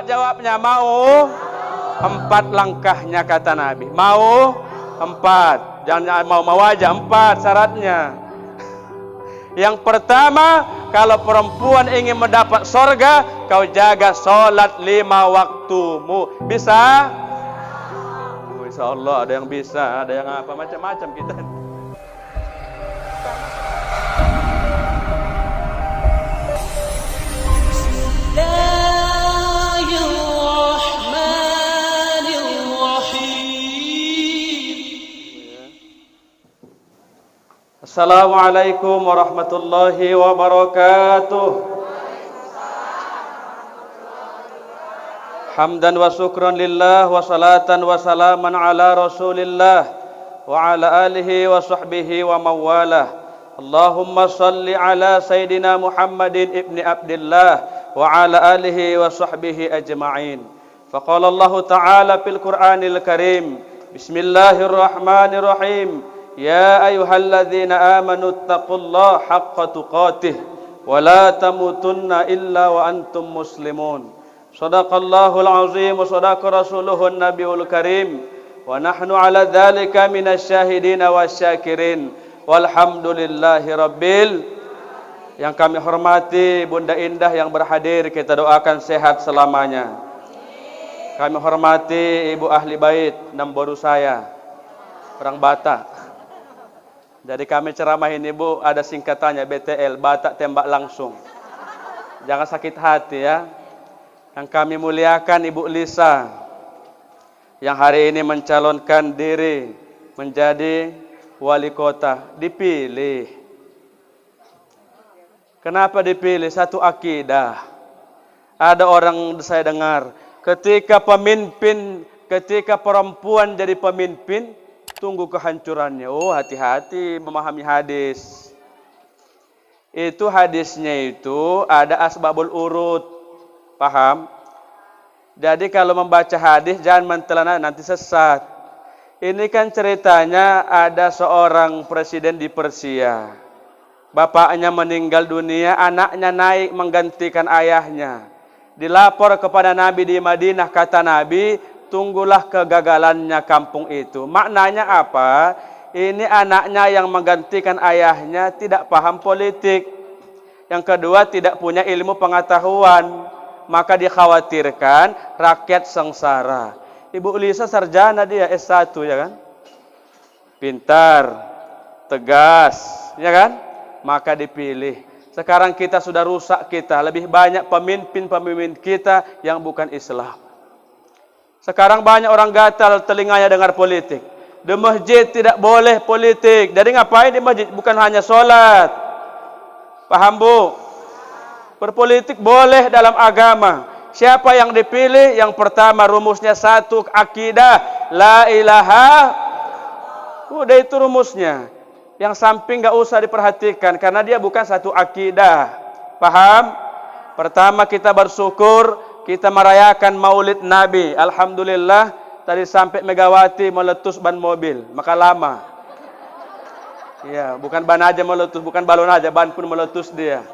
Apa jawabnya? Mau? 4 langkahnya kata Nabi. Mau? 4. Jangan mau aja, 4 syaratnya. Yang pertama, kalau perempuan ingin mendapat sorga, kau jaga sholat 5 waktumu. Bisa? Insya Allah ada yang bisa, ada yang apa, macam-macam kita. Assalamualaikum warahmatullahi wabarakatuh. Hamdan wa syukran lillah wa salatan wa salaman ala rasulillah wa ala alihi wa sahbihi wa mawalah. Allahumma salli ala Sayyidina Muhammadin ibni Abdillah wa ala alihi wa sahbihi ajma'in. Faqala Allah Ta'ala fil Qur'anil Karim, Bismillahirrahmanirrahim. Ya ayyuhalladzina amanu taqullaha haqqa tuqatih wa la tamutunna illa wa antum muslimun. Shadaqallahul azim wa shadaqa rasuluhun nabiyul karim wa nahnu ala dzalika minasyahidin wasyakirin walhamdulillahi rabbil. Yang kami hormati Bunda Indah yang berhadir, kita doakan sehat selamanya. Kami hormati Ibu Ahli Bait Namboru saya, orang Batak. Jadi kami ceramahin Ibu, ada singkatannya BTL, Batak tembak langsung. Jangan sakit hati ya. Yang kami muliakan Ibu Lisa, yang hari ini mencalonkan diri menjadi wali kota. Dipilih. Kenapa dipilih? Satu akidah. Ada orang saya dengar, ketika perempuan jadi pemimpin, tunggu kehancurannya. Oh, hati-hati memahami hadis. Itu hadisnya itu ada asbabul urut. Paham? Jadi kalau membaca hadis jangan mentelana, nanti sesat. Ini kan ceritanya ada seorang presiden di Persia. Bapaknya meninggal dunia, anaknya naik menggantikan ayahnya. Dilapor kepada Nabi di Madinah, kata Nabi, tunggulah kegagalannya kampung itu. Maknanya apa? Ini anaknya yang menggantikan ayahnya tidak paham politik. Yang kedua, tidak punya ilmu pengetahuan. Maka dikhawatirkan rakyat sengsara. Ibu Lisa sarjana, dia S1 ya kan? Pintar, tegas, ya kan? Maka dipilih. Sekarang kita sudah rusak kita. Lebih banyak pemimpin-pemimpin kita yang bukan Islam. Sekarang banyak orang gatal telinganya dengar politik. Di masjid tidak boleh politik. Jadi ngapain di masjid? Bukan hanya sholat. Paham Bu? Berpolitik boleh dalam agama. Siapa yang dipilih? Yang pertama rumusnya satu, akidah. La ilaha. Udah itu rumusnya. Yang samping gak usah diperhatikan. Karena dia bukan satu akidah. Paham? Pertama kita bersyukur. Kita merayakan maulid Nabi. Alhamdulillah. Tadi sampai Megawati meletus ban mobil. Maka lama. Ya, bukan ban aja meletus. Bukan balon aja. Ban pun meletus dia.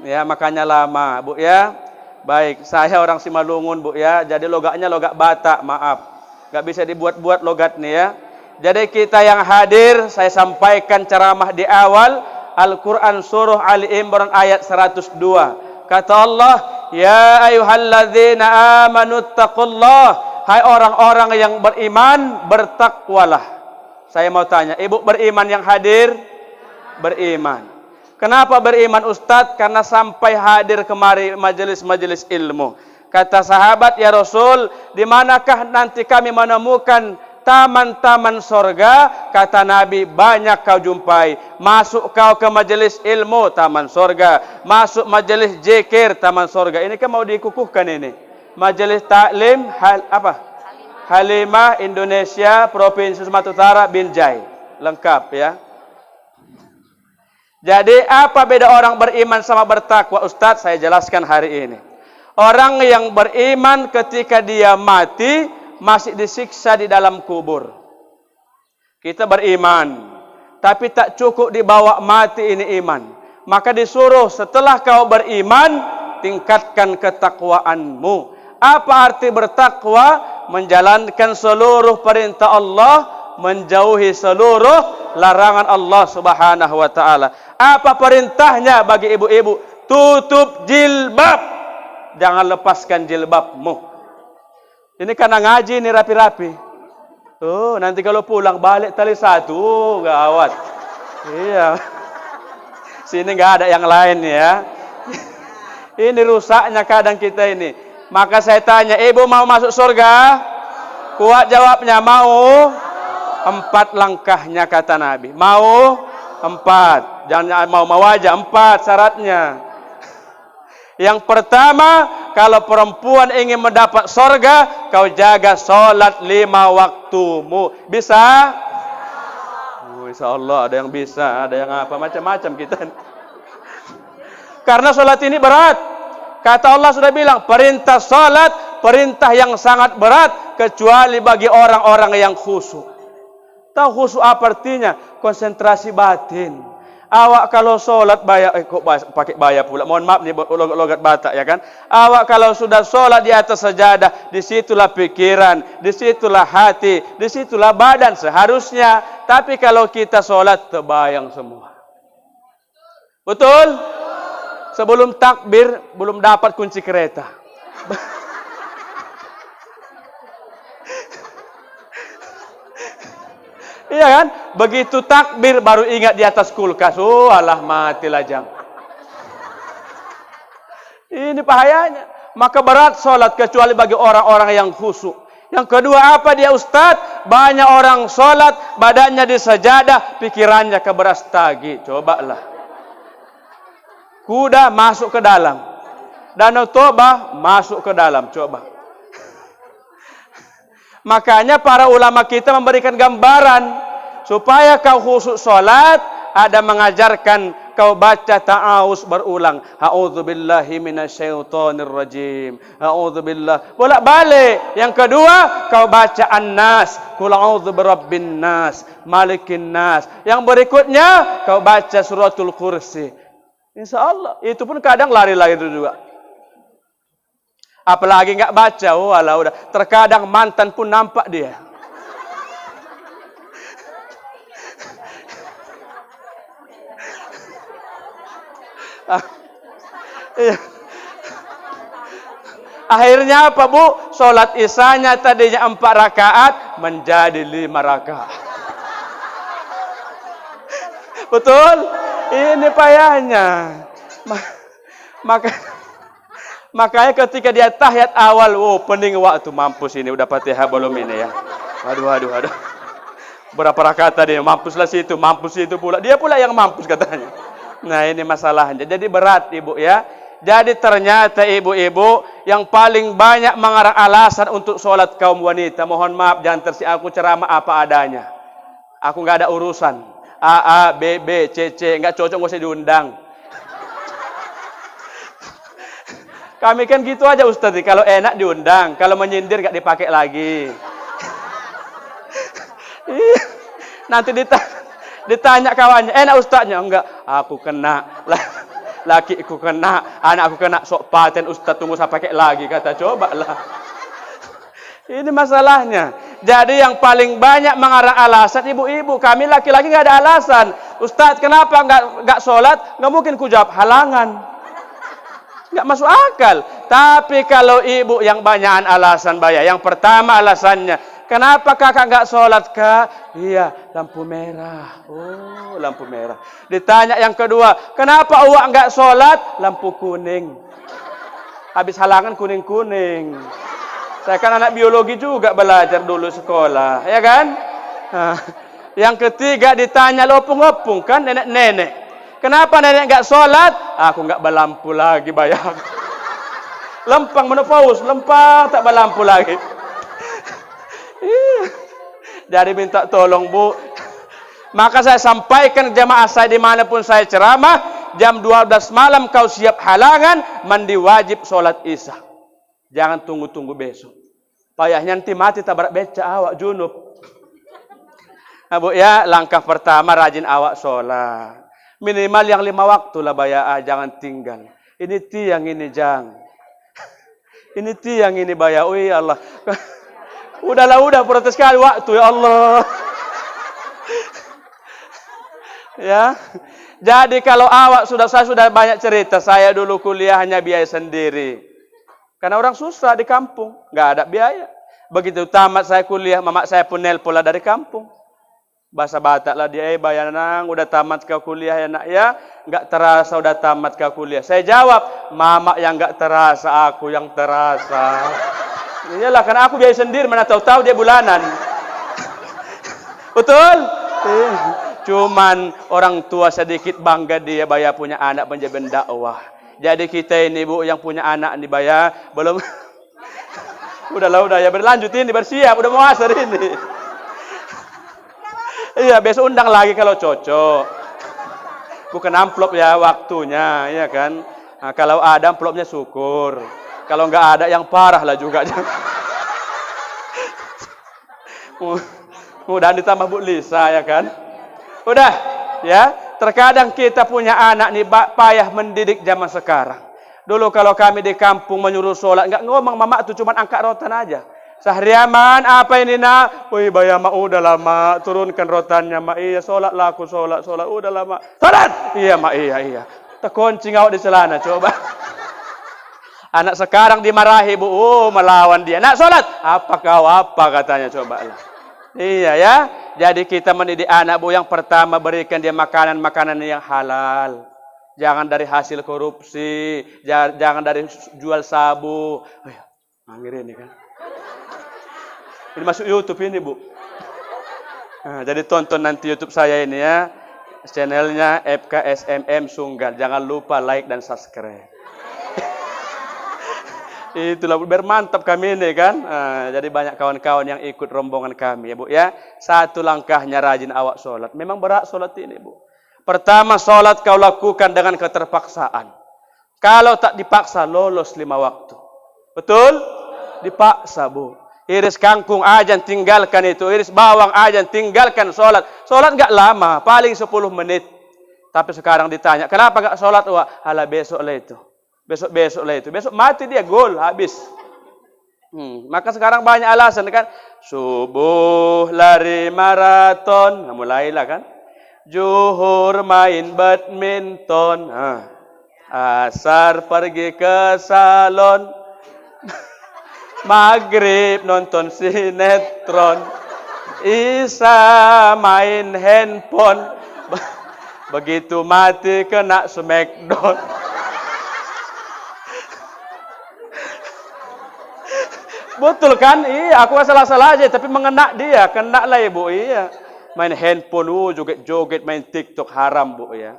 Ya, makanya lama. Bu ya. Baik. Saya orang Simalungun Bu ya. Jadi logatnya logat Batak. Maaf. Gak bisa dibuat-buat logat nih ya. Jadi kita yang hadir. Saya sampaikan ceramah di awal. Al-Quran surah Ali Imran ayat 102. Kata Allah, ya ayyuhalladzina amanu taqullah. Hai orang-orang yang beriman, bertakwalah. Saya mau tanya, Ibu beriman yang hadir? Beriman. Kenapa beriman Ustadz? Karena sampai hadir kemari majelis-majelis ilmu. Kata sahabat, ya Rasul, di manakah nanti kami menemukan taman-taman sorga? Kata Nabi, banyak kau jumpai. Masuk kau ke majelis ilmu, taman sorga. Masuk majelis zikir, taman sorga. Ini kan mau dikukuhkan ini. Majelis taklim Halimah Indonesia Provinsi Sumatera Utara Binjai. Lengkap ya. Jadi apa beda orang beriman sama bertakwa? Ustadz, saya jelaskan hari ini. Orang yang beriman ketika dia mati masih disiksa di dalam kubur. Kita beriman, tapi tak cukup dibawa mati ini iman. Maka disuruh setelah kau beriman, tingkatkan ketakwaanmu. Apa arti bertakwa? Menjalankan seluruh perintah Allah, menjauhi seluruh larangan Allah Subhanahu wa taala. Apa perintahnya bagi ibu-ibu? Tutup jilbab. Jangan lepaskan jilbabmu. Ini karena ngaji ini rapi-rapi. Tuh, nanti kalau pulang balik tali satu, gawat. Iya. Sini nggak ada yang lain ya. Ini rusaknya kadang kita ini. Maka saya tanya, ibu mau masuk surga? Kuat jawabnya, mau. 4 langkahnya kata Nabi. Mau 4. Jangan mau aja, 4 syaratnya. Yang pertama, kalau perempuan ingin mendapat surga, kau jaga sholat 5 waktumu. Bisa? Insya Allah ada yang bisa, ada yang apa, macam-macam kita. Karena sholat ini berat. Kata Allah sudah bilang, perintah salat, perintah yang sangat berat, kecuali bagi orang-orang yang khusyuk. Tahu khusyuk apa artinya? Konsentrasi batin. Awak kalau salat kok pakai baya pula. Mohon maaf nih logat Batak ya kan. Awak kalau sudah salat di atas sajadah, disitulah pikiran, disitulah hati, disitulah badan seharusnya. Tapi kalau kita salat terbayang semua. Betul? Sebelum takbir, belum dapat kunci kereta. Iya kan? Begitu takbir, baru ingat di atas kulkas. Oh, alah mati lajang. Ini bahayanya. Maka berat sholat, kecuali bagi orang-orang yang khusyuk. Yang kedua apa dia Ustadz? Banyak orang sholat, badannya di sajadah, pikirannya ke beras tagi. Cobalah. Kuda masuk ke dalam. Danau Toba masuk ke dalam. Coba. Makanya para ulama kita memberikan gambaran. Supaya kau khusyuk sholat, ada mengajarkan kau baca ta'awuz berulang. A'udzubillahi minasyaitonirrajim. A'udzubillah. Bolak-balik. Yang kedua, kau baca An-Nas. Qul a'udzu birabbin nas, malikin nas. Yang berikutnya, kau baca suratul Kursi. Insya Allah. Itu pun kadang lari-lari itu juga. Apalagi nggak baca, walah udah. Terkadang mantan pun nampak dia. Akhirnya apa bu? Sholat isanya tadinya 4 rakaat menjadi 5 rakaat. Betul? Ini payahnya. Makanya ketika dia tahiyat awal, pening waktu mampus ini udah Fatihah belum ini ya. Waduh. Berapa rakaat tadi? Mampuslah situ, mampus itu pula. Dia pula yang mampus katanya. Nah, ini masalahnya. Jadi berat ibu ya. Jadi ternyata ibu-ibu yang paling banyak mengarang alasan untuk sholat kaum wanita. Mohon maaf, jangan aku ceramah apa adanya. Aku nggak ada urusan. A, B, B, C, C. Nggak cocok, nggak usah diundang. Kami kan gitu aja Ustaz. Kalau enak diundang. Kalau menyindir nggak dipakai lagi. Nanti ditanya kawannya. Enak Ustaznya? Enggak. Aku kena. Lakiku kena. Anakku kena. Sok paten Ustaz, tunggu saya pakai lagi. Kata cobalah. Ini masalahnya. Jadi yang paling banyak mengarang alasan ibu-ibu. Kami laki-laki nggak ada alasan. Ustaz, kenapa nggak sholat? Nggak mungkin ku jawab halangan. Nggak masuk akal. Tapi kalau ibu yang banyakan alasan bayar. Yang pertama alasannya, kenapa kakak nggak sholat kak? Iya, lampu merah. Oh, lampu merah. Ditanya yang kedua, kenapa awak nggak sholat? Lampu kuning. Habis halangan kuning-kuning. Saya kan anak biologi juga belajar dulu sekolah, ya kan? Nah, yang ketiga ditanya lopung-lopung kan nenek-nenek. Kenapa nenek nggak sholat? Aku nggak berlampu lagi bayar. Lempang menopause, lempang tak berlampu lagi. Jadi minta tolong bu. Maka saya sampaikan jamaah saya dimanapun saya ceramah, jam 12 malam kau siap halangan, mandi wajib sholat isya. Jangan tunggu-tunggu besok. Payahnya nanti mati tabrak beca awak junub. Nah, bu ya, langkah pertama rajin awak sholat. Minimal yang 5 waktu lah bayar, jangan tinggal. Ini tiang ini jang. Ini tiang ini bayar. Oh ya Allah. Udah protes sekali waktu ya Allah. Ya. Jadi kalau saya sudah banyak cerita, saya dulu kuliah hanya biaya sendiri. Karena orang susah di kampung, nggak ada biaya. Begitu tamat saya kuliah, mama saya pun nelpon lah dari kampung. Bahasa Batak lah dia, bayanang udah tamat ke kuliah ya nak ya, nggak terasa udah tamat ke kuliah. Saya jawab, mama yang nggak terasa, aku yang terasa. Iyalah, karena aku biaya sendiri, mana tahu-tahu dia bulanan. Betul? Cuman orang tua sedikit bangga dia bayar punya anak menjadi dakwah. Jadi kita ini bu yang punya anak dibayar belum. Udah ya berlanjut ini bersiap udah mau asar ini. Iya besok undang lagi kalau cocok. Bukan amplop ya waktunya ya kan. Nah, kalau ada amplopnya syukur. Kalau nggak ada yang parah lah juga. Mudah ditambah Bu Lisa ya kan. Udah ya, terkadang kita punya anak nih payah mendidik zaman sekarang. Dulu kalau kami di kampung menyuruh sholat, nggak ngomong mama tuh cuma angkat rotan aja. Sahriaman apa ini nak? Wih bayar mak udah lama turunkan rotannya mak iya sholat lah aku sholat udah lama sholat iya mak iya terkunci ngawak di celana coba. Anak sekarang dimarahi bu, melawan dia. Nak sholat apa kau apa katanya coba lah. Iya ya. Jadi kita mendidik anak bu yang pertama berikan dia makanan yang halal. Jangan dari hasil korupsi, jangan dari jual sabu. Manggil ini kan. Ini masuk YouTube ini bu. Nah, jadi tonton nanti YouTube saya ini ya. Channelnya FKSMM Sunggal. Jangan lupa like dan subscribe. Itulah bermantap kami ini kan. Jadi banyak kawan-kawan yang ikut rombongan kami ya bu ya. Satu langkahnya rajin awak sholat. Memang berat sholat ini bu. Pertama sholat kau lakukan dengan keterpaksaan. Kalau tak dipaksa lolos 5 waktu. Betul? Dipaksa bu. Iris kangkung ajan tinggalkan itu. Iris bawang ajan tinggalkan sholat. Sholat enggak lama. Paling 10 menit. Tapi sekarang ditanya. Kenapa enggak sholat? Wah ala besok lah itu. Besok lah itu. Besok mati dia gol habis. Maka sekarang banyak alasan kan. Subuh lari maraton. Nah, mulailah kan. Zuhur main badminton. Asar pergi ke salon. Maghrib nonton sinetron. Isya main handphone. Begitu mati kena smackdown. Betul kan? Iya, aku salah aja, tapi mengena dia, kena lah ibu. Iya, main handphone, joget-joget, main TikTok haram bu ya.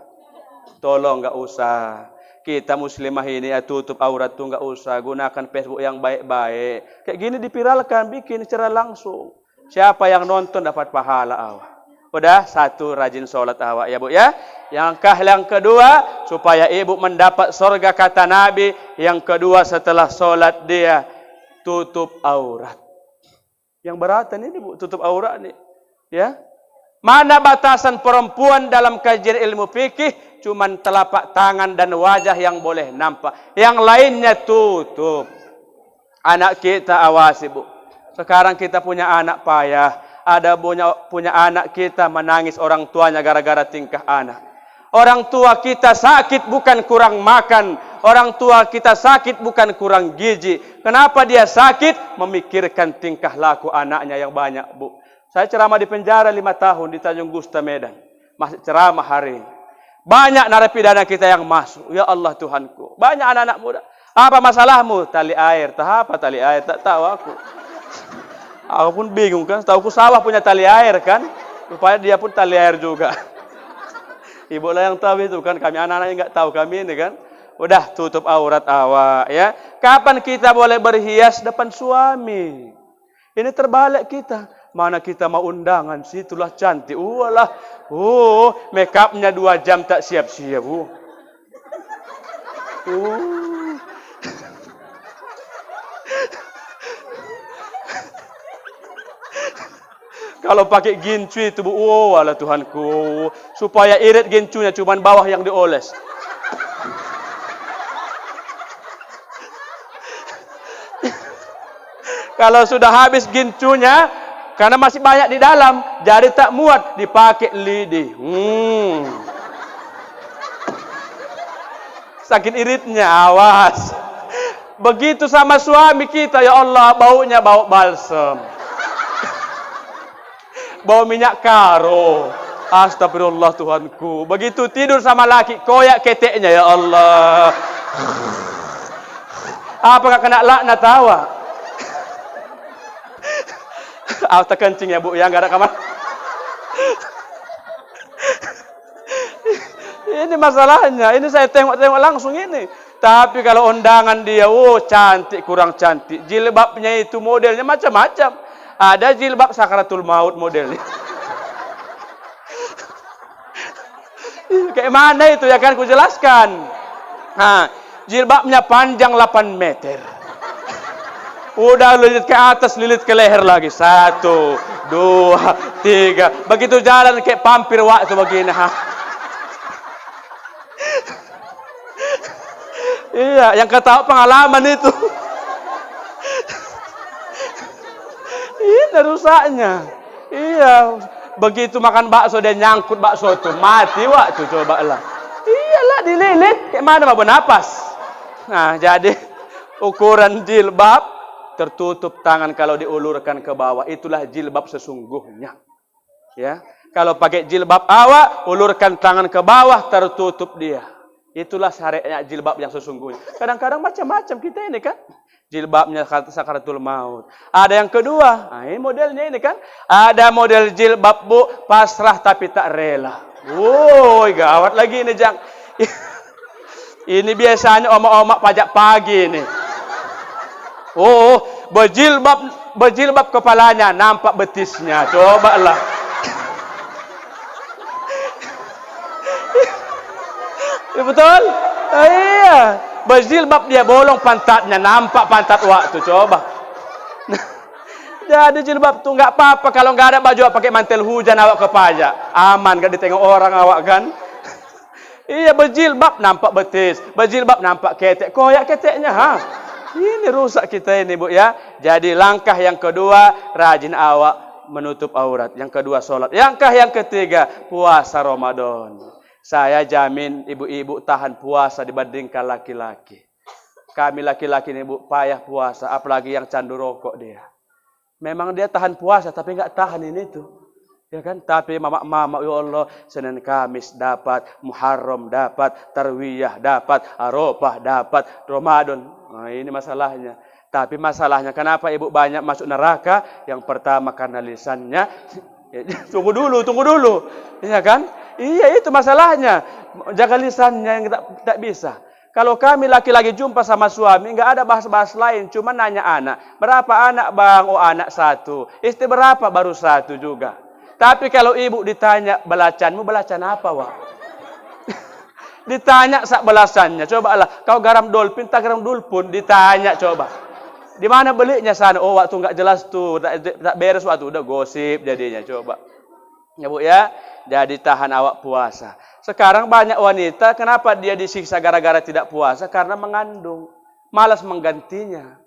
Tolong nggak usah. Kita muslimah ini ya tutup aurat tuh nggak usah. Gunakan Facebook yang baik-baik. Kayak gini dipiralkan, bikin secara langsung. Siapa yang nonton dapat pahala awak. Udah satu rajin sholat awak ya bu ya. Yang kedua supaya ibu mendapat surga kata Nabi. Yang kedua setelah sholat dia tutup aurat. Yang beratan ini bu, tutup aurat nih. Ya. Mana batasan perempuan dalam kajian ilmu fikih? Cuman telapak tangan dan wajah yang boleh nampak. Yang lainnya tutup. Anak kita awasi bu. Sekarang kita punya anak payah. Ada punya anak kita menangis orang tuanya gara-gara tingkah anak. Orang tua kita sakit bukan kurang makan. Orang tua kita sakit bukan kurang gizi. Kenapa dia sakit? Memikirkan tingkah laku anaknya yang banyak, bu. Saya ceramah di penjara 5 tahun di Tanjung Gusta, Medan. Masih ceramah hari ini. Banyak narapidana kita yang masuk. Ya Allah Tuhanku. Banyak anak-anak muda. Apa masalahmu? Tali air. Tak apa tali air? Tak tahu aku. Aku pun bingung kan. Tahu sawah punya tali air kan. Rupanya dia pun tali air juga. Ibu lah yang tahu itu kan. Kami anak-anaknya nggak tahu kami ini kan. Udah tutup aurat awak ya. Kapan kita boleh berhias depan suami? Ini terbalik kita. Mana kita mau undangan, situlah cantik. Walah. Make upnya 2 jam tak siap-siap. Kalau pakai gincu itu, bu, walah Tuhanku. Supaya irit gincunya cuman bawah yang dioles. Kalau sudah habis gincunya, karena masih banyak di dalam, jadi tak muat, dipakai lidi. Saking iritnya, awas. Begitu sama suami kita, ya Allah, baunya bau balsem. Bau minyak karo. Astagfirullah Tuhanku. Begitu tidur sama laki, koyak keteknya, ya Allah. Apa gak kena laknat awak? Tak kencing ya Bu, ya gak ada kamar. Ini masalahnya. Ini saya tengok-tengok langsung ini. Tapi kalau undangan dia, cantik kurang cantik. Jilbabnya itu modelnya macam-macam. Ada jilbab sakaratul maut modelnya. Kayak mana itu ya kan ku jelaskan. Jilbabnya panjang 8 meter. Udah lilit ke atas, lilit ke leher lagi. 1, 2, 3. Begitu jalan kayak pampir waktu begini. Iya, yang ketahui pengalaman itu. Ini rusaknya. Iya, begitu makan bakso dia nyangkut bakso itu mati waktu coba lah. Iyalah dililit, kayak mana mau bernapas. Nah, jadi ukuran jilbab tertutup tangan kalau diulurkan ke bawah, itulah jilbab sesungguhnya. Ya, kalau pakai jilbab awak, ulurkan tangan ke bawah, tertutup dia. Itulah syariatnya jilbab yang sesungguhnya. Kadang-kadang macam-macam kita ini kan. Jilbabnya sakaratul maut. Ada yang kedua, ini modelnya ini kan. Ada model jilbab Bu, pasrah tapi tak rela. Woi, gawat lagi ini Jang. Ini biasanya omak-omak pajak pagi ini. Berjilbab kepalanya, nampak betisnya. Cobalah. Ya, betul? Iya. Berjilbab dia bolong pantatnya, nampak pantat waktu. Coba. Jadi jilbab tu nggak apa-apa kalau nggak ada baju pakai mantel hujan awak ke pajak. Aman kan ditengok orang awak kan? Iya, berjilbab nampak betis, berjilbab nampak ketek. Koyak keteknya, Ini rusak kita ini Bu ya. Jadi langkah yang kedua, rajin awak menutup aurat. Yang kedua sholat. Langkah yang ketiga, puasa Ramadan. Saya jamin ibu-ibu tahan puasa dibandingkan laki-laki. Kami laki-laki ini Bu payah puasa, apalagi yang candu rokok dia. Memang dia tahan puasa tapi nggak tahan ini tuh. Ya kan? Tapi mama ya Allah, Senin Kamis dapat, Muharram dapat, Tarwiyah dapat, Arafah dapat, Ramadan. Nah, ini masalahnya. Tapi masalahnya kenapa ibu banyak masuk neraka? Yang pertama karena lisannya. Tunggu dulu. Iya kan? Iya, itu masalahnya. Jaga lisannya yang tak bisa. Kalau kami laki-laki jumpa sama suami, nggak ada bahas-bahas lain, cuma nanya anak. Berapa anak bang? Oh, anak 1. Istri berapa? Baru 1 juga. Tapi kalau ibu ditanya belacanmu, belacan apa Wak? Ditanya sak belasannya. Coba lah, kau garam dolphin, tak garam dulpun. Ditanya coba. Di mana belinya sana? Oh, waktu nggak jelas tuh, tak beres waktu, udah gosip jadinya. Coba. Ya Bu ya. Jadi tahan awak puasa. Sekarang banyak wanita, kenapa dia disiksa gara-gara tidak puasa? Karena mengandung. Malas menggantinya.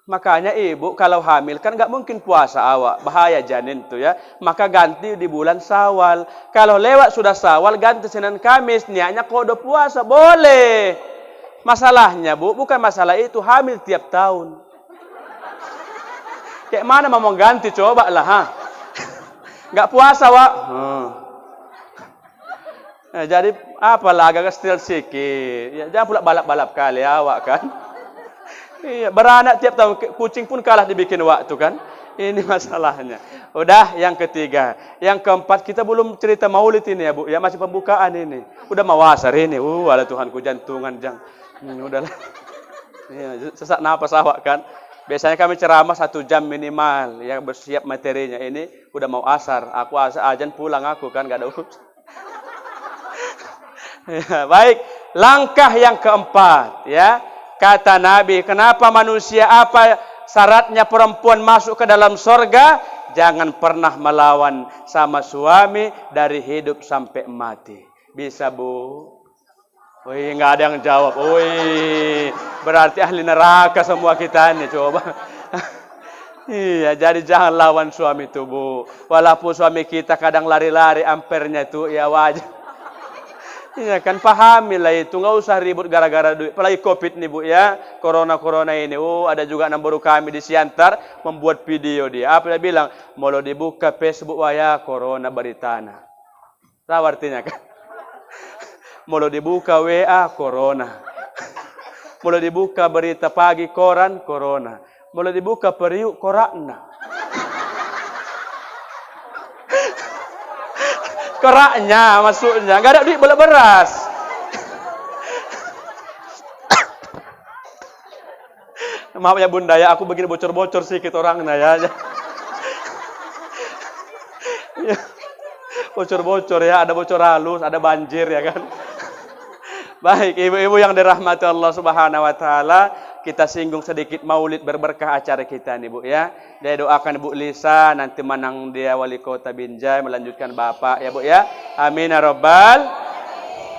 Makanya ibu kalau hamil kan nggak mungkin puasa awak. Bahaya janin tuh ya. Maka ganti di bulan Syawal. Kalau lewat sudah Syawal, ganti Senin Kamis. Niatnya kode puasa. Boleh. Masalahnya Bu, bukan masalah itu. Hamil tiap tahun. Kayak mana mau ganti? Coba lah. Nggak puasa Wak. Nah, jadi apalah agak stil sikit. Ya, jangan pula balap-balap kali awak kan. Iya, beranak tiap tahun, kucing pun kalah dibikin waktu kan. Ini masalahnya. Udah yang ketiga. Yang keempat, kita belum cerita maulid ini ya Bu. Ya masih pembukaan ini. Udah mau asar ini. Ala Tuhanku jantungan jang. Udahlah. Ya, sesak napas awak kan. Biasanya kami ceramah 1 jam minimal. Yang bersiap materinya ini udah mau asar. Aku asar ajan pulang aku kan, gak ada urus. Ya, baik, langkah yang keempat ya. Kata Nabi, kenapa manusia, apa syaratnya perempuan masuk ke dalam surga? Jangan pernah melawan sama suami dari hidup sampai mati. Bisa Bu? Wih, nggak ada yang jawab. Wih, berarti ahli neraka semua kita ini. Coba. Iya, jadi jangan lawan suami itu, Bu. Walaupun suami kita kadang lari-lari ampernya itu, ya wajar. Iya kan, pahamilah itu, nggak usah ribut gara-gara duit. Apalagi COVID nih, Bu ya, corona ini. Ada juga anak baru kami di Siantar membuat video dia. Apa dia bilang? Mau dibuka Facebook ya, corona beritana. Tahu artinya kan? Mau dibuka WA, corona. Mau dibuka berita pagi koran, corona. Mulai dibuka periuk koraknya. Koraknya maksudnya. Gak ada duit beli beras. Maaf ya Bunda ya, aku begini bocor-bocor sedikit orangnya ya. Bocor-bocor ya, ada bocor halus, ada banjir ya kan. Baik, ibu-ibu yang dirahmati Allah Subhanahu wa taala, kita singgung sedikit maulid berberkah acara kita nih Bu ya. Dia doakan Bu Lisa nanti menang dia wali kota Binjai melanjutkan Bapak ya Bu ya. Amin ya rabbal.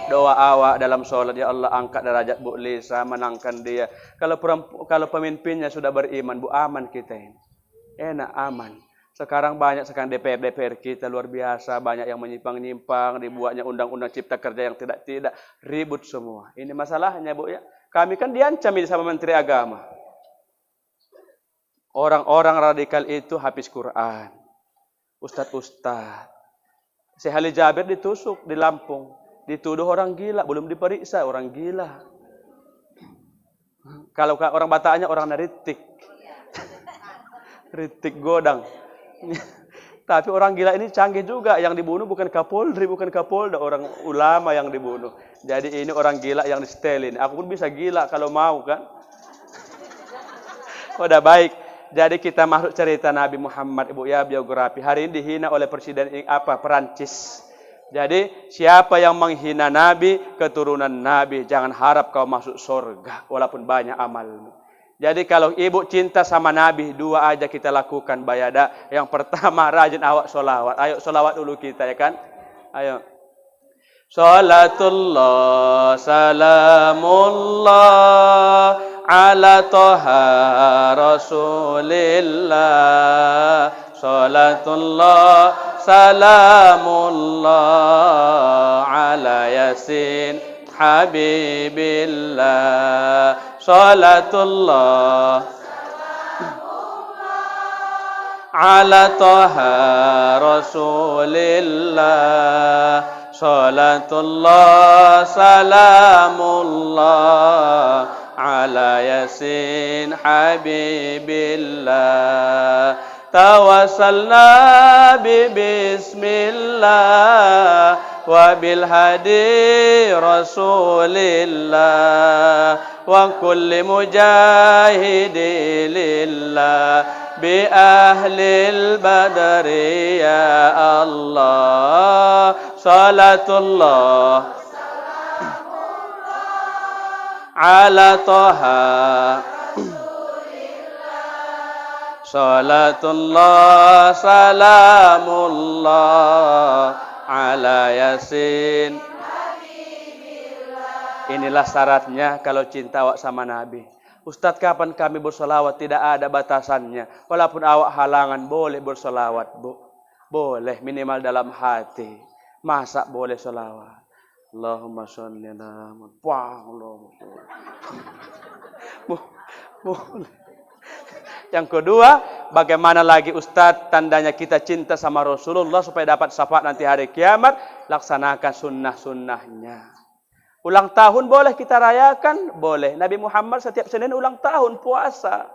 Doa awak dalam sholat ya Allah angkat derajat Bu Lisa, menangkan dia. Kalau pemimpinnya sudah beriman Bu, aman kita ini. Enak aman. Sekarang banyak DPR kita luar biasa, banyak yang menyimpang-nyimpang, dibuatnya undang-undang cipta kerja yang tidak ribut semua. Ini masalahnya Bu ya. Kami kan diancam sama Menteri Agama. Orang-orang radikal itu habis Quran. Ustadz. Syekh Ali Jabir ditusuk di Lampung. Dituduh orang gila, belum diperiksa orang gila. Kalau orang Bataannya orang naritik. Ritik godang. Tapi orang gila ini canggih juga. Yang dibunuh bukan Kapolri, bukan Kapolda, orang ulama yang dibunuh. Jadi ini orang gila yang distelin. Aku pun bisa gila kalau mau kan. Udah baik. Jadi kita masuk cerita Nabi Muhammad Ibu ya, biografi. Hari ini dihina oleh Presiden Perancis. Jadi siapa yang menghina Nabi, keturunan Nabi, jangan harap kau masuk surga walaupun banyak amalmu. Jadi kalau ibu cinta sama Nabi, dua aja kita lakukan bayada. Yang pertama rajin awak solawat. Ayo solawat dulu kita ya kan. Ayo. Salatullah salamullah ala toha rasulillah. Salatullah salamullah ala yasin habibillah. Salatullah ala toha rasulillah. Salatullah salamullah ala yasin habibillah. Tawassalna bismillah wa bil hadi rasulillah wa kulli mujahidi lillah bi ahlil badri ya Allah. Salatullah ala toha. Salatullah salamullah ala yasin. Inilah syaratnya kalau cinta awak sama Nabi. Ustadz, kapan kami bersolawat? Tidak ada batasannya. Walaupun awak halangan, boleh bersolawat, Bu. Boleh, minimal dalam hati. Masa boleh solawat? Allahumma sholli ala Muhammad. Boleh. Yang kedua, bagaimana lagi Ustadz tandanya kita cinta sama Rasulullah supaya dapat syafaat nanti hari kiamat? Laksanakan sunnah-sunnahnya. Ulang tahun boleh kita rayakan? Boleh. Nabi Muhammad setiap Senin ulang tahun puasa.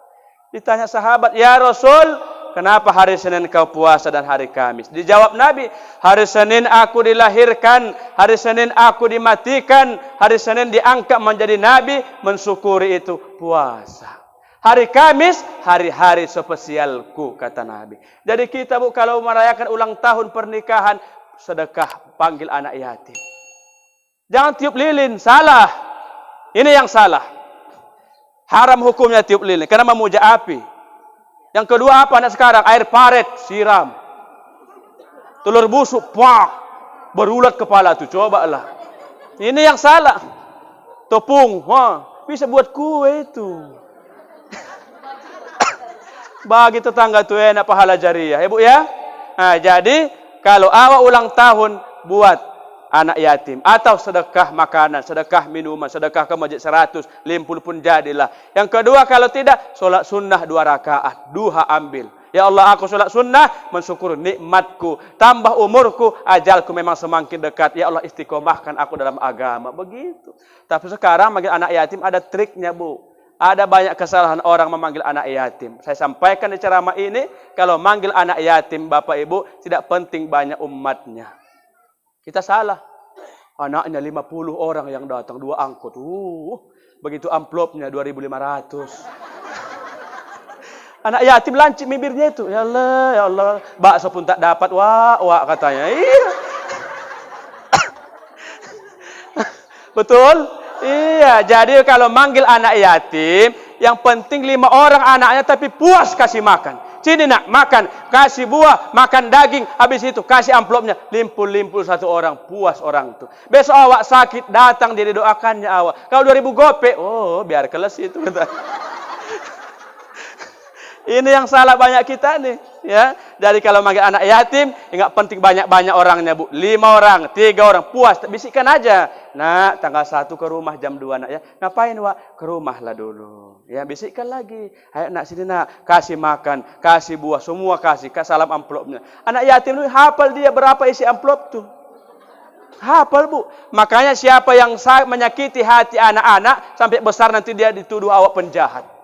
Ditanya sahabat, ya Rasul, kenapa hari Senin kau puasa dan hari Kamis? Dijawab Nabi, hari Senin aku dilahirkan, hari Senin aku dimatikan, hari Senin diangkat menjadi Nabi, mensyukuri itu puasa. Hari Kamis, hari-hari spesialku, kata Nabi. Jadi kita Bu, kalau merayakan ulang tahun pernikahan, sedekah, panggil anak yatim. Jangan tiup lilin, salah. Ini yang salah. Haram hukumnya tiup lilin, karena memuja api. Yang kedua apa anak sekarang? Air paret, siram. Telur busuk, pak, berulat kepala tuh, cobalah. Ini yang salah. Tepung, bisa buat kue itu. Bagi tetangga tuh enak pahala jariah, ya Bu ya. Nah, jadi kalau awak ulang tahun buat anak yatim atau sedekah makanan, sedekah minuman, sedekah ke masjid 100, 50 pun jadilah. Yang kedua kalau tidak, sholat sunnah 2 rakaat, duha ambil. Ya Allah, aku sholat sunnah, mensyukur nikmatku, tambah umurku, ajalku memang semakin dekat. Ya Allah, istiqomahkan aku dalam agama. Begitu. Tapi sekarang manggil anak yatim ada triknya, Bu. Ada banyak kesalahan orang memanggil anak yatim. Saya sampaikan di ceramah ini, kalau manggil anak yatim, Bapak Ibu, tidak penting banyak umatnya. Kita salah. Anaknya 50 orang yang datang, 2 angkot. Begitu amplopnya 2.500. Anak yatim lancip bibirnya itu. Ya Allah, bakso pun tak dapat. Wah katanya. Iya. Betul? Iya, jadi kalau manggil anak yatim, yang penting 5 orang anaknya tapi puas kasih makan. Sini nak, makan, kasih buah, makan daging, habis itu kasih amplopnya, limpul 1 orang, puas orang itu. Besok awak sakit, datang dia didoakannya awak. Kalau 2.000 gope, biar keles itu. Ini yang salah banyak kita nih, ya. Jadi kalau manggil anak yatim, enggak penting banyak-banyak orangnya, Bu. 5 orang, 3 orang, puas, bisikkan aja. Nah, tanggal 1 ke rumah jam 2 nak ya. Ngapain, Wak? Ke rumah lah dulu. Ya, bisikkan lagi. Ayo nak sini nak, kasih makan, kasih buah, semua kasih salam amplopnya. Anak yatim itu hafal dia berapa isi amplop tuh. Hafal, Bu. Makanya siapa yang menyakiti hati anak-anak sampai besar nanti dia dituduh awak penjahat.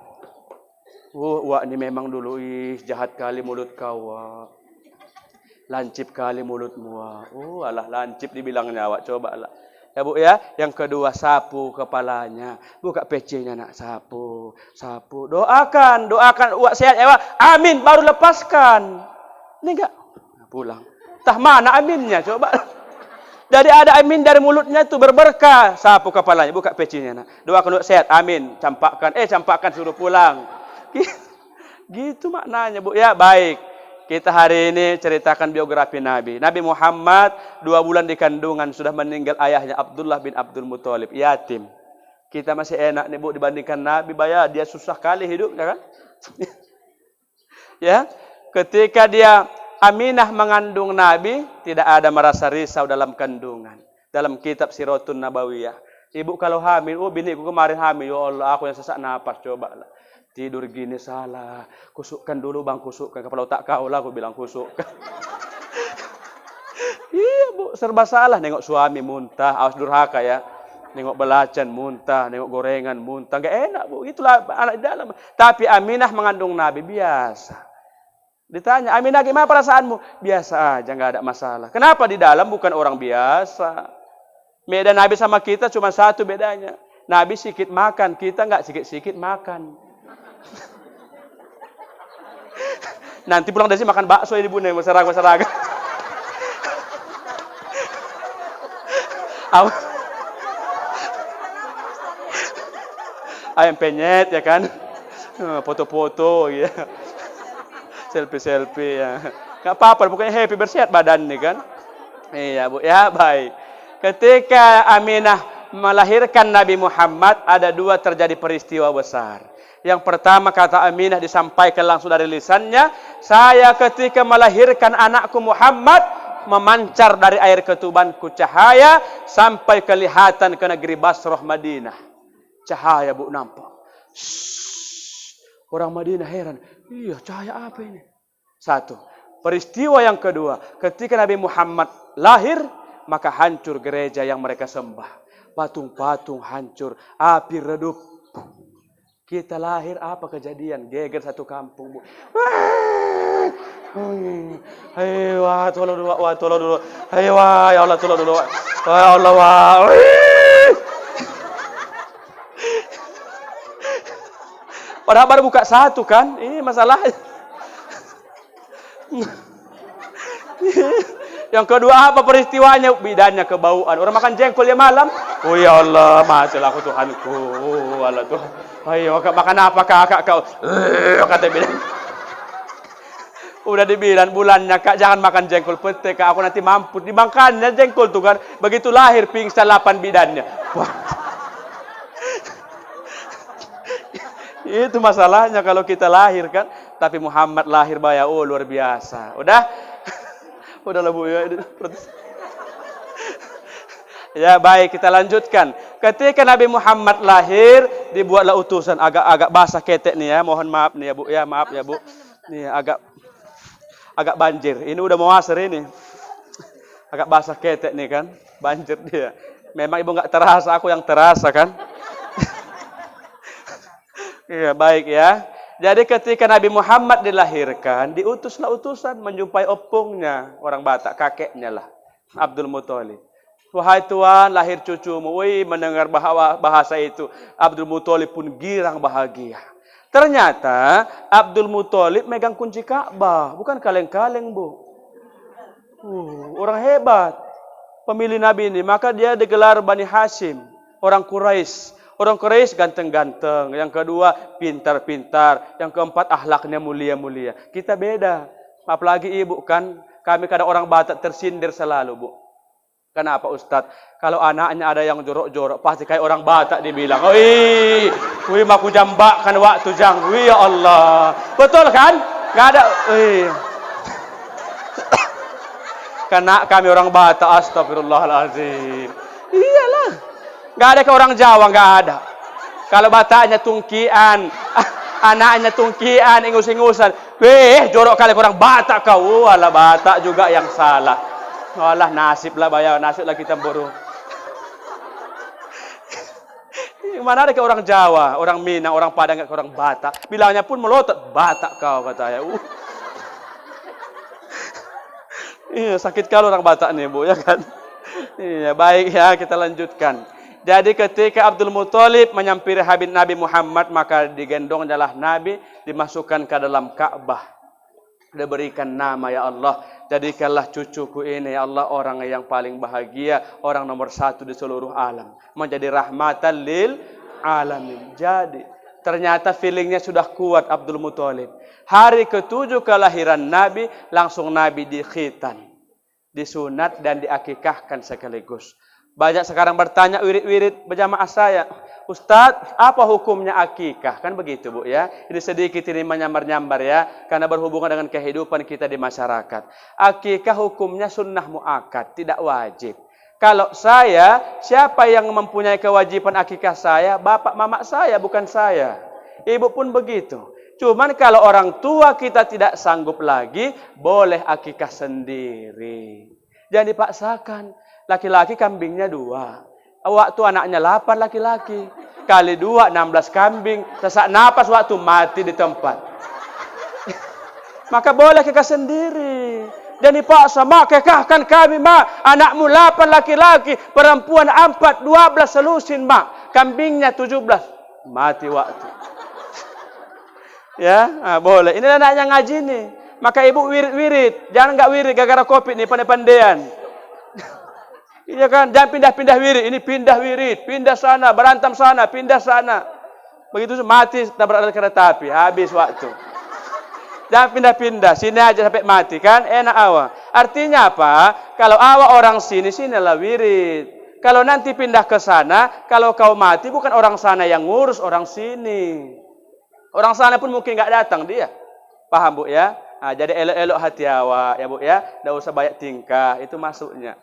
Wak ini memang dulu jahat kali mulut kau, Wak. Lancip kali mulutmu, Wak. Alah lancip dibilangnya, Wak. Coba lah. Ya, Bu ya. Yang kedua, sapu kepalanya. Buka PC-nya nak, sapu. Doakan Wak sehat ya, Wak. Amin, baru lepaskan. Ini enggak pulang. Tah mana aminnya? Coba. Jadi ada amin dari mulutnya itu berberkah. Sapu kepalanya, buka PC-nya nak. Doakan Wak sehat. Amin. Campakkan suruh pulang. Gitu maknanya, Bu ya. Baik, kita hari ini ceritakan biografi Nabi Muhammad. 2 bulan di kandungan sudah meninggal ayahnya Abdullah bin Abdul Muthalib, yatim. Kita masih enak nih, Bu, dibandingkan Nabi. Dia susah kali hidupnya kan. Ya, ketika dia Aminah mengandung Nabi, tidak ada merasa risau dalam kandungan. Dalam kitab Siratun Nabawiyah, ibu kalau hamil, biniku kemarin hamil, ya Allah, aku yang sesak napas, coba lah. Tidur gini salah. Kusukkan dulu bang, kusukkan. Kalau tak kau lah, aku bilang kusukkan. Iya, Bu, serba salah. Nengok suami muntah, awas durhaka ya. Nengok belacan muntah, nengok gorengan muntah. Gak enak, Bu. Itulah anak di dalam. Tapi Aminah mengandung Nabi, biasa. Ditanya, Aminah gimana perasaanmu? Biasa aja, gak ada masalah. Kenapa di dalam bukan orang biasa? Beda Nabi sama kita cuma satu bedanya. Nabi sikit makan, kita gak sikit-sikit makan. Nanti pulang dari sini makan bakso ini, Bu, masyarakat. Ayam penyet ya kan, foto-foto ya, selfie ya. Nggak apa-apa, pokoknya happy, bersehat badan nih kan. Iya, Bu ya. Baik, ketika Aminah melahirkan Nabi Muhammad, ada 2 terjadi peristiwa besar. Yang pertama, kata Aminah disampaikan langsung dari lisannya, saya ketika melahirkan anakku Muhammad, memancar dari air ketubanku cahaya sampai kelihatan ke negeri Basrah Madinah. Cahaya, Bu, nampak. Orang Madinah heran, iya cahaya apa ini? 1. Peristiwa yang kedua, ketika Nabi Muhammad lahir, maka hancur gereja yang mereka sembah. Patung-patung hancur, api redup. Kita lahir apa kejadian? Geger satu kampung, Bu. Ayo, tolong dulu. Ayo, ya Allah, tolong dulu. Ya Allah, padahal baru buka 1 kan? Ini masalah. Yang kedua apa peristiwanya? Bidannya kebauan. Orang makan jengkol ya malam. Oh ya Allah, matilah aku Tuhanku. Allah Tuhan. Ayo makan apa kakak kau? Kata bidan. Udah dibilang bulannya, Kak, jangan makan jengkol pete, Kak, aku nanti mampus. Dimakannya jengkol tuh kan. Begitu lahir pingsan 8 bidannya. Wah. Itu masalahnya kalau kita lahir kan. Tapi Muhammad lahir baya, oh luar biasa. Udah? Udahlah Bu ya. Ya baik, kita lanjutkan. Ketika Nabi Muhammad lahir, dibuatlah utusan. Agak basah ketek nih ya. Mohon maaf nih ya Bu ya, maaf ya Bu. Nih agak banjir. Ini udah mau asar ini. Agak basah ketek nih kan. Banjir dia. Memang Ibu nggak terasa, aku yang terasa kan. Iya, baik ya. Jadi ketika Nabi Muhammad dilahirkan, diutuslah utusan menjumpai opungnya, orang Batak, kakeknya lah, Abdul Muthalib. Wahai Tuhan, lahir cucumu. Wih, mendengar bahasa itu, Abdul Muthalib pun girang bahagia. Ternyata Abdul Muthalib megang kunci Ka'bah, bukan kaleng-kaleng Bu. Orang hebat, pemilih Nabi ini. Maka dia digelar Bani Hashim, orang Quraisy. Orang Quraisy ganteng-ganteng, yang kedua pintar-pintar, yang keempat akhlaknya mulia-mulia. Kita beda. Apalagi Ibu kan, kami kadang orang Batak tersindir selalu Bu. Kenapa Ustadz? Kalau anaknya ada yang jorok-jorok, pasti kayak orang Batak dibilang, wih, maku jambakkan waktu jang, wih ya Allah. Betul kan? Gak ada, wih. Karena kami orang Batak, astagfirullahaladzim. Iyalah. Gak ada ke orang Jawa, gak ada. Kalau Bataknya tungkian, anaknya tungkian, ingus-ingusan. Weh, jorok kali orang Batak kau. Walah Batak juga yang salah. Walah nasib lah bayar, nasib lah kita bodoh. Mana ada ke orang Jawa, orang Minang, orang Padang, ke orang Batak. Bilangnya pun melotot, Batak kau katanya. Iya, sakit kalau orang Batak nih Bu, ya kan? Iya, baik ya, kita lanjutkan. Jadi ketika Abdul Muthalib menyampiri Habib Nabi Muhammad, maka digendong adalah Nabi, dimasukkan ke dalam Ka'bah. Diberikan nama, ya Allah, jadikanlah cucuku ini, ya Allah, orang yang paling bahagia, orang nomor satu di seluruh alam. Menjadi rahmatan lil alamin. Jadi, ternyata feelingnya sudah kuat Abdul Muthalib. Hari ke-7 kelahiran Nabi, langsung Nabi dikhitan, disunat dan diakikahkan sekaligus. Banyak sekarang bertanya wirid-wirid berjamaah saya, Ustadz, apa hukumnya akikah? Kan begitu Bu ya. Ini sedikit ini menyambar-nyambar ya, karena berhubungan dengan kehidupan kita di masyarakat. Akikah hukumnya sunnah muakkad, tidak wajib. Kalau saya, siapa yang mempunyai kewajiban akikah saya? Bapak mama saya, bukan saya. Ibu pun begitu. Cuman kalau orang tua kita tidak sanggup lagi, boleh akikah sendiri. Jangan dipaksakan. Laki-laki kambingnya 2. Waktu anaknya 8 laki-laki. Kali 2, 16 kambing. Sesak napas waktu mati di tempat. Maka boleh kekah sendiri. Dan dipaksa, mak kekahkan kami mak. Anakmu 8 laki-laki. Perempuan 4, 12 selusin mak. Kambingnya 17. Mati waktu. Ya, boleh. Ini anaknya ngaji nih. Maka ibu wirid-wirid. Jangan nggak wirid gara-gara covid nih, pandai-pandaian. Iya kan, jangan pindah-pindah wirid. Ini pindah wirid, pindah sana, berantam sana, pindah sana. Begitu mati tabrak kereta api, habis waktu. Jangan pindah-pindah, sini aja sampai mati kan, enak awak. Artinya apa? Kalau awak orang sini, sinilah wirid. Kalau nanti pindah ke sana, kalau kau mati bukan orang sana yang ngurus, orang sini. Orang sana pun mungkin nggak datang dia. Paham Bu ya? Nah, jadi elok-elok hati awak ya Bu ya. Nggak usah banyak tingkah, itu masuknya.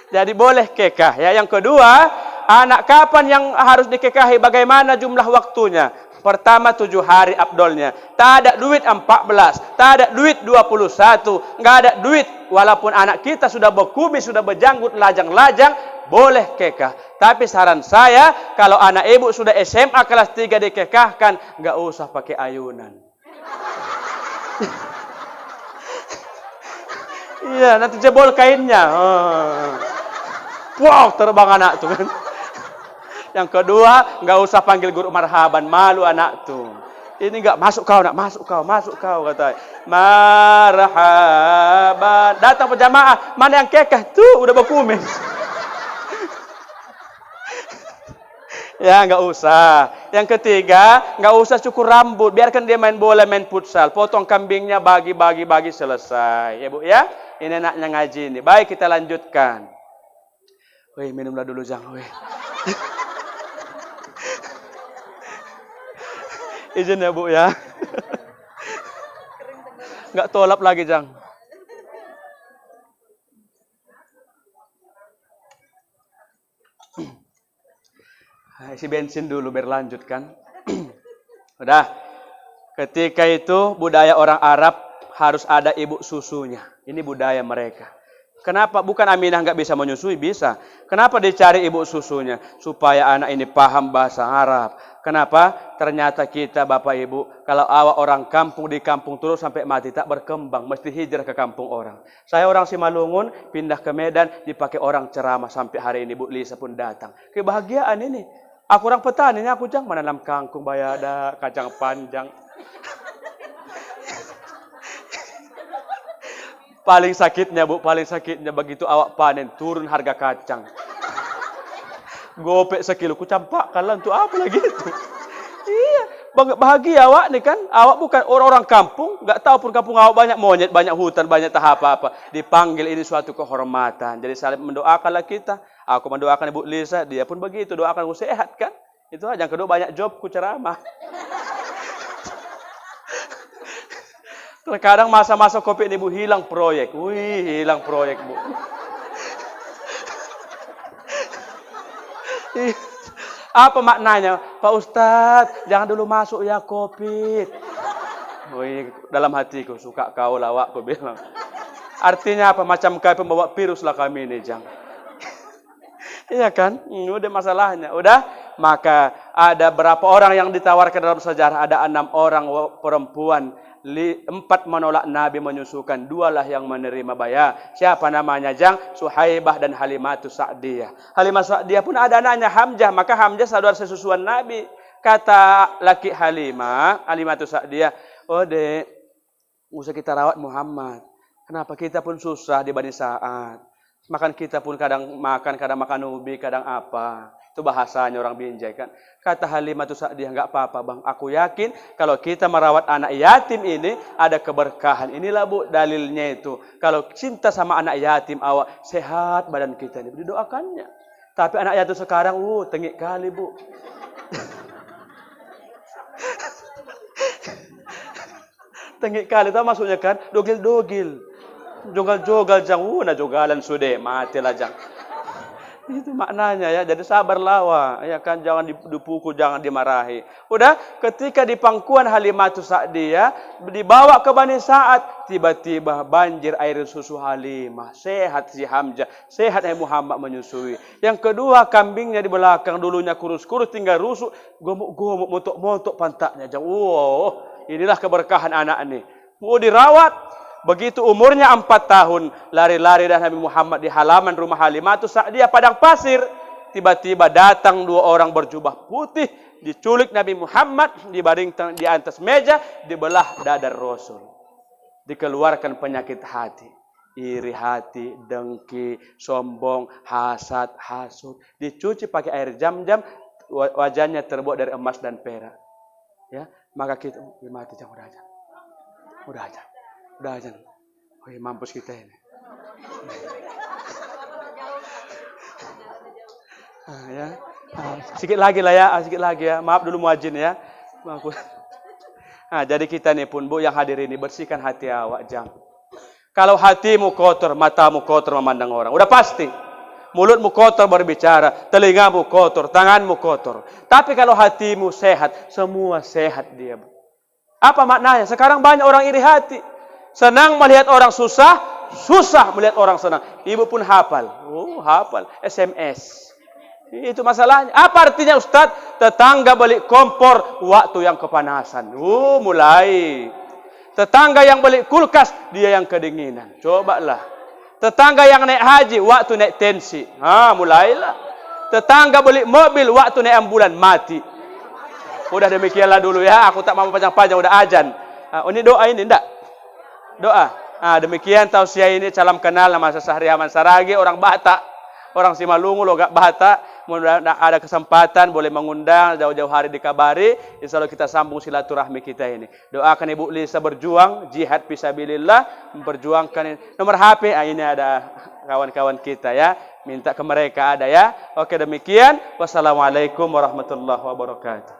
Jadi boleh kekah ya. Yang kedua, anak kapan yang harus dikekahi, bagaimana jumlah waktunya? Pertama 7 hari abdolnya. Tak ada duit 14, tak ada duit 21, nggak ada duit. Walaupun anak kita sudah berkumis, sudah berjanggut, lajang-lajang, boleh kekah. Tapi saran saya, kalau anak ibu sudah SMA kelas 3 dikekahkan, nggak usah pakai ayunan. Iya, nanti jebol kainnya. Wow, terbang anak tuh kan. Yang kedua, nggak usah panggil guru marhaban, malu anak tuh. Ini nggak masuk kau, nak masuk kau kata. Marhaban. Datang berjamaah, mana yang kekah tuh udah berkumis. Ya, nggak usah. Yang ketiga, nggak usah cukur rambut, biarkan dia main bola, main futsal. Potong kambingnya, bagi selesai. Ya Bu ya, ini anaknya ngaji ini. Baik, kita lanjutkan. Wih, minumlah dulu jangan. Wih. Izin ya Bu ya. Nggak tolap lagi Jang. Isi bensin dulu biar lanjut kan. Udah. Ketika itu budaya orang Arab harus ada ibu susunya. Ini budaya mereka. Kenapa? Bukan Aminah nggak bisa menyusui, bisa. Kenapa dicari ibu susunya? Supaya anak ini paham bahasa Arab. Kenapa? Ternyata kita Bapak Ibu, kalau awak orang kampung di kampung terus sampai mati tak berkembang, mesti hijrah ke kampung orang. Saya orang Simalungun, pindah ke Medan, dipakai orang ceramah sampai hari ini Bu Lisa pun datang. Kebahagiaan ini. Aku orang petani, ini aku Jang menanam kangkung, bayada, kacang panjang. Paling sakitnya Bu, paling sakitnya begitu awak panen, turun harga kacang. Gopek sekilo, ku campak kalian untuk apa lagi itu? Iya, bahagia awak nih kan. Awak bukan orang-orang kampung, nggak tahu pun kampung awak banyak monyet, banyak hutan, banyak tahap apa. Dipanggil ini suatu kehormatan. Jadi saling mendoakanlah kita. Aku mendoakan Ibu Lisa, dia pun begitu, doakan aku sehat kan. Itu aja. Yang kedua banyak job, ku ceramah. Terkadang masa-masa Covid ini Bu hilang proyek. Wih, hilang proyek Bu. Apa maknanya? Pak Ustadz, jangan dulu masuk ya Covid. Wih, dalam hatiku suka kau lawak, aku bilang. Artinya apa? Macam kayak pembawa virus lah kami ini, Jang. Iya kan? Udah masalahnya. Udah? Maka ada berapa orang yang ditawarkan dalam sejarah? Ada 6 orang perempuan. 4 menolak Nabi menyusukan, 2 lah yang menerima bayar. Siapa namanya Jang? Suhaibah dan Halimatus Sa'diyah. Halimatus Sa'diyah pun ada anaknya Hamzah, maka Hamzah saudara sesusuan Nabi. Kata laki Halimatus Sa'diyah, oh dek, usah kita rawat Muhammad. Kenapa? Kita pun susah di Bani Sa'ad. Makan kita pun kadang makan ubi, kadang apa. Itu bahasanya orang Binjai kan. Kata Halimatus Sa'diyah, enggak apa-apa Bang. Aku yakin kalau kita merawat anak yatim ini ada keberkahan. Inilah Bu dalilnya itu. Kalau cinta sama anak yatim awak sehat badan kita ini. Didoakannya. Tapi anak yatim sekarang tengik kali Bu. Tengik kali tahu maksudnya kan? Dogil-dogil. Jogal-jogal Jang, nah jogalan sudah, matilah Jang. Itu maknanya ya, jadi sabar lawa, ya kan, jangan dipukul, jangan dimarahi. Udah, ketika di pangkuan Halimatus Sa'diyah, dibawa ke Bani Sa'ad, tiba-tiba banjir air susu Halimah, sehat si Hamzah, sehat Muhammad menyusui. Yang kedua, kambingnya di belakang, dulunya kurus-kurus, tinggal rusuk, gomuk-gomuk, montok-montok pantatnya. Inilah keberkahan anak ini. Mau dirawat. Begitu umurnya 4 tahun, lari-lari dan Nabi Muhammad di halaman rumah Halimatus Sa'diyah padang pasir. Tiba-tiba datang 2 orang berjubah putih, diculik Nabi Muhammad, dibaringkan di atas meja, dibelah dada Rasul. Dikeluarkan penyakit hati, iri hati, dengki, sombong, hasad, hasud. Dicuci pakai air jam-jam, wajahnya terbuat dari emas dan perak. Ya, maka kita mati Jang, udah aja. Udah aja. Oh ya, mampus kita ini. Sedikit lagi lah ya. Maaf dulu muadzin ya. Mampus. Jadi kita nih pun Bu yang hadir ini bersihkan hati awak Jang. Kalau hatimu kotor, matamu kotor memandang orang. Udah pasti. Mulutmu kotor berbicara, telingamu kotor, tanganmu kotor. Tapi kalau hatimu sehat, semua sehat dia Bu. Apa maknanya? Sekarang banyak orang iri hati. Senang melihat orang susah, susah melihat orang senang. Ibu pun hafal. Hafal. SMS. Itu masalahnya. Apa artinya Ustadz? Tetangga beli kompor waktu yang kepanasan. Mulai. Tetangga yang beli kulkas, dia yang kedinginan. Cobalah. Tetangga yang naik haji, waktu naik tensi. Mulailah. Tetangga beli mobil, waktu naik ambulan, mati. Udah demikianlah dulu ya. Aku tak mau panjang-panjang, udah azan. Ini doa ini, enggak? Doa. Demikian tausiah ini salam kenal nama Sahri Haman Saragi, orang Batak, orang Simalungun, logat Batak. Mudah ada kesempatan boleh mengundang jauh-jauh hari dikabari. Insyaallah kita sambung silaturahmi kita ini. Doakan Ibu Lisa berjuang jihad fisabilillah, memperjuangkan ini. Nomor HP ini ada kawan-kawan kita ya. Minta ke mereka ada ya. Oke demikian. Wassalamualaikum warahmatullahi wabarakatuh.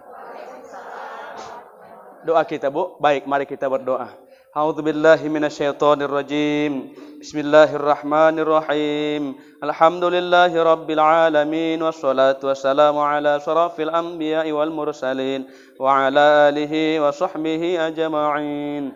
doa kita, Bu. Baik, mari kita berdoa. A'udzubillahi minasyaitonirrajim. Bismillahirrahmanirrahim. Alhamdulillahi rabbil alamin wassalatu wassalamu ala asyrafil anbiya'i wal mursalin wa ala alihi wa sahbihi ajma'in.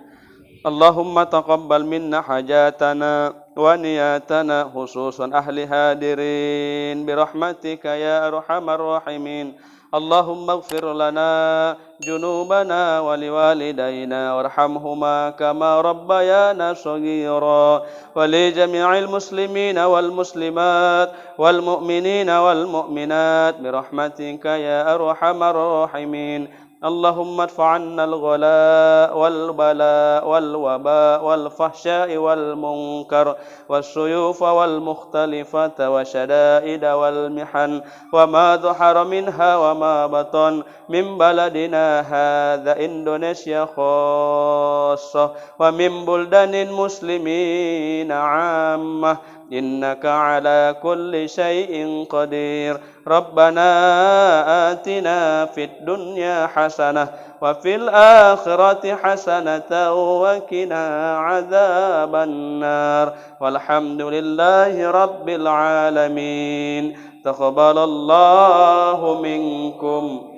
Allahumma taqabbal minna hajatana wa niyatana khususan ahli hadirin birahmatika ya arhamar rahimin. Allahumma ighfir lana junubana wa liwalidayna warhamhuma kama rabbayana shaghira wa li jami'il muslimina wal muslimat wal mu'minina wal mu'minat birahmatika ya arhamar rahimin. اللهم ادفع عنا الغلاء والبلاء والوباء والفحشاء والمنكر والسيوف والمختلفة وشدائد والمحن وما ظهر منها وما بطن من بلدنا هذا إندونيسيا خاصة ومن بلدان المسلمين عامة إنك على كل شيء قدير. ربنا آتنا في الدنيا حسنة وفي الآخرة حسنة وقنا عذاب النار والحمد لله رب العالمين. تقبل الله منكم